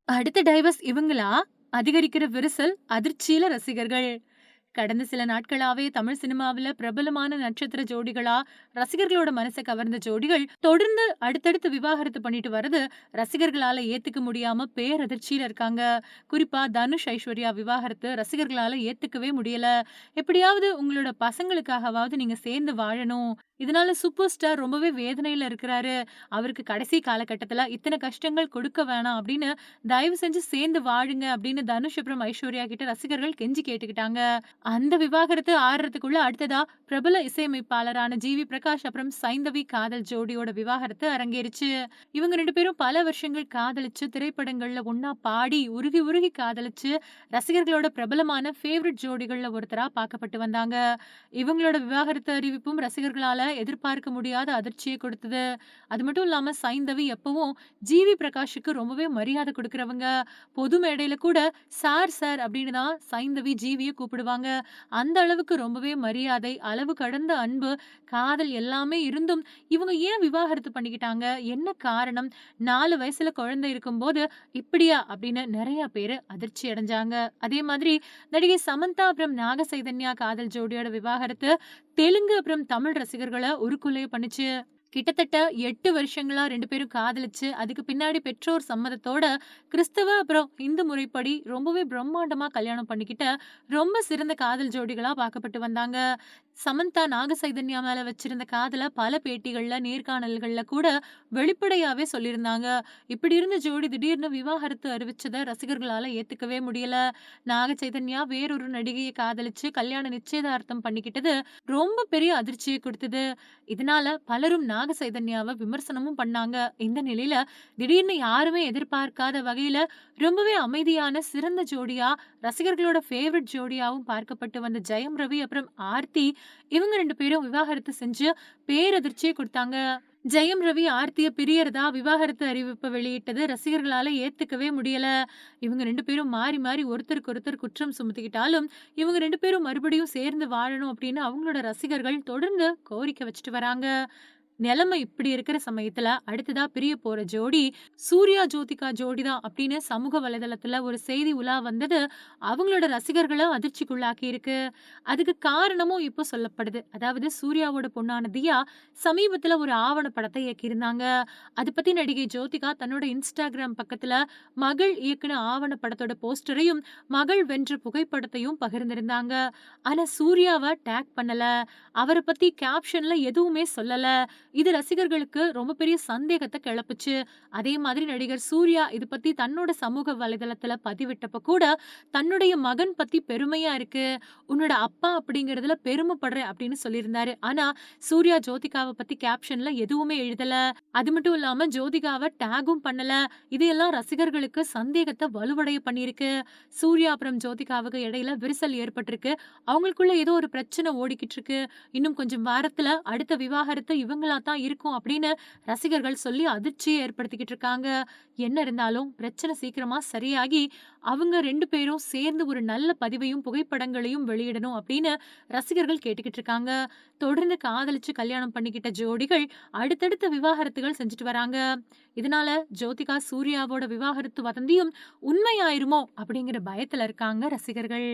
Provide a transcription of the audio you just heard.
அடுத்த டைவர்ஸ் இவங்களா? அதிகரிக்கிற விரிசல், அதிர்ச்சியில ரசிகர்கள். கடந்த சில நாட்களாவே தமிழ் சினிமாவுல பிரபலமான நட்சத்திர ஜோடிகளா, ரசிகர்களோட மனச கவர்ந்த ஜோடிகள் தொடர்ந்து அடுத்தடுத்து விவாகரத்து பண்ணிட்டு வரது ரசிகர்களால ஏத்துக்க முடியாம பேரதிர்ச்சியில இருக்காங்க. குறிப்பா தனுஷ், ஐஸ்வர்யா விவாகரத்து ரசிகர்களால ஏத்துக்கவே முடியல. எப்படியாவது உங்களோட பசங்களுக்காகவாவது நீங்க சேர்ந்து வாழணும். இதனால சூப்பர் ஸ்டார் ரொம்பவே வேதனையில இருக்கிறாரு. அவருக்கு கடைசி காலகட்டத்துல இத்தன கஷ்டங்கள் கொடுக்க வேணாம் அப்படின்னு தயவு செஞ்சு சேர்ந்து வாழுங்க அப்படின்னு தனுஷ் அப்புறம் ஐஸ்வர்யா கிட்ட ரசிகர்கள் கெஞ்சி கேட்டுக்கிட்டாங்க. அந்த விவாகரத்து ஆறுறதுக்குள்ள அடுத்ததா பிரபல இசையமைப்பாளரான ஜி.வி. பிரகாஷ் அப்புறம் சைந்தவி காதல் ஜோடியோட விவாகரத்து அரங்கேறிச்சு. இவங்க 2 பேரும் பல வருஷங்கள் காதலிச்சு, திரைப்படங்கள்ல ஒண்ணா பாடி, உருகி உருகி காதலிச்சு, ரசிகர்களோட பிரபலமான ஃபேவரைட் ஜோடிகள்ல ஒருத்தரா பார்க்கப்பட்டு வந்தாங்க. இவங்களோட விவாகரத்து அறிவிப்பும் ரசிகர்களால எதிர்பார்க்க முடியாத அதிர்ச்சியை கொடுத்தது. அது மட்டும் இல்லாம சைந்தவி எப்பவும் ஜி.வி. பிரகாஷுக்கு ரொம்பவே மரியாதை குடுக்குறவங்க. பொது மேடையில கூட சார் சார் அப்படின்னு தான் சைந்தவி ஜீவிய கூப்பிடுவாங்க. அந்த அளவுக்கு ரொம்பவே மரியாதை, அளவு கடந்த அன்பு, காதல் எல்லாமே இருந்தும், இவங்க ஏன் விவாகரத்து பண்ணிக்கிட்டாங்க? என்ன காரணம்? 4 வயசுல குழந்தை இருக்கும்போது இப்படியா? அப்படின்னு நெறைய பேரு அதிர்ச்சி அடைஞ்சாங்க. அதே மாதிரி நடிகை சமந்தா அப்புறம் நாக சைதன்யா காதல் ஜோடியோட விவாகரத்து தெலுங்கு அப்புறம் தமிழ் ரசிகர்கள உருக்குலைய பண்ணுச்சு. கிட்டத்தட்ட 8 வருஷங்களா 2 பேரும் காதலிச்சு, அதுக்கு பின்னாடி பெற்றோர் சம்மதத்தோட கிறிஸ்தவ அப்புறம் இந்து முறைப்படி ரொம்பவே பிரம்மாண்டமா கல்யாணம் பண்ணிக்கிட்ட ரொம்ப சிறந்த காதல் ஜோடிகளா பார்க்கப்பட்டு வந்தாங்க. சமந்தா நாக சைதன்யா மேல வச்சிருந்த காதல பல பேட்டிகள்ல, நேர்காணல்கள்ல கூட வெளிப்படையாவே சொல்லியிருந்தாங்க. இப்படி இருந்த ஜோடி திடீர்னு விவாகரத்து அறிவிச்சத ரசிகர்களால ஏத்துக்கவே முடியல. நாக சைதன்யா வேறொரு நடிகைய காதலிச்சு கல்யாண நிச்சயதார்த்தம் பண்ணிக்கிட்டது ரொம்ப பெரிய அதிர்ச்சிய குடுத்தது. இதனால பலரும் நாக சைதன்யாவ விமர்சனமும் பண்ணாங்க. இந்த நிலையில திடீர்னு யாருமே எதிர்பார்க்காத வகையில ரொம்பவே அமைதியான சிறந்த ஜோடியா, ரசிகர்களோட ஃபேவரைட் ஜோடியாவும் பார்க்கப்பட்டு வந்த ஜெயம் ரவி அப்புறம் ஆர்த்தி இவங்க 2 பேரும் விவாகரத்து செஞ்சு பேரதிர்ச்சிய குடுத்தாங்க. ஜெயம் ரவி ஆர்த்திய பிரியறதா விவாகரத்து அறிவிப்ப வெளியிட்டது ரசிகர்களால ஏத்துக்கவே முடியல. இவங்க 2 பேரும் மாறி மாறி ஒருத்தருக்கு ஒருத்தர் குற்றம் சுமத்திக்கிட்டாலும், இவங்க 2 பேரும் மறுபடியும் சேர்ந்து வாழணும் அப்படின்னு அவங்களோட ரசிகர்கள் தொடர்ந்து கோரிக்கை வச்சுட்டு வராங்க. நிலைமை இப்படி இருக்கிற சமயத்துல அடுத்ததா பிரிய போற ஜோடி சூர்யா ஜோதிகா ஜோடி தான் அப்படின்னு சமூக வலைதளத்துல ஒரு செய்தி உலா வந்தது அவங்களோட ரசிகர்களை அதிர்ச்சிக்குள்ளாக்கி இருக்கு. அதுக்கு காரணமும் இப்போ சொல்லப்படுது. அதாவது சூர்யாவோட பொண்ணான தியா சமீபத்துல ஒரு ஆவண படத்தை இயக்கியிருந்தாங்க. அது பத்தி நடிகை ஜோதிகா தன்னோட இன்ஸ்டாகிராம் பக்கத்துல மகள் இயக்குன ஆவண படத்தோட போஸ்டரையும் மகள் வென்ற புகைப்படத்தையும் பகிர்ந்திருந்தாங்க. ஆனா சூர்யாவை டேக் பண்ணல, அவரை பத்தி கேப்ஷன்ல எதுவுமே சொல்லல. இது ரசிகர்களுக்கு ரொம்ப பெரிய சந்தேகத்த கிளப்புச்சு. அதே மாதிரி நடிகர் சூர்யா இது பத்தி தன்னோட சமூக வலைதளத்துல பதிவிட்டப்ப கூட, தன்னுடைய மகன் பத்தி பெருமையா இருக்கு. உன்னோட அப்பா அப்படிங்கிறதுல பெருமைப்படுறேன் அப்படின்னு சொல்லியிருந்தாரு. ஆனா, சூர்யா ஜோதிகாவ பத்தி கேப்ஷன்ல எதுவுமே எழுதல. அது மட்டும் இல்லாம ஜோதிகாவ டேகும் பண்ணல. இது எல்லாம் ரசிகர்களுக்கு சந்தேகத்த வலுவடைய பண்ணியிருக்கு. சூர்யா அப்புறம் ஜோதிகாவுக்கு இடையில விரிசல் ஏற்பட்டிருக்கு. அவங்களுக்குள்ள ஏதோ ஒரு பிரச்சனை ஓடிக்கிட்டு இருக்கு. இன்னும் கொஞ்சம் வாரத்துல அடுத்த விவாகரத்து இவங்களா தான் இருக்கும் அப்படின்னு ரசிகர்கள் சொல்லி அதிர்ச்சியை ஏற்படுத்திக்கிட்டு இருக்காங்க. என்ன இருந்தாலும் பிரச்சனை சீக்கிரமா சரியாகி அவங்க 2 பேரும் சேர்ந்து ஒரு நல்ல பதிவையும் புகைப்படங்களையும் வெளியிடணும் அப்படின்னு ரசிகர்கள் கேட்டுக்கிட்டு இருக்காங்க. தொடர்ந்து காதலிச்சு கல்யாணம் பண்ணிக்கிட்ட ஜோடிகள் அடுத்தடுத்த விவாகரத்துகள் செஞ்சுட்டு வராங்க. இதனால ஜோதிகா சூர்யாவோட விவாகரத்து வதந்தியும் உண்மையாயிருமோ அப்படிங்கிற பயத்துல இருக்காங்க ரசிகர்கள்.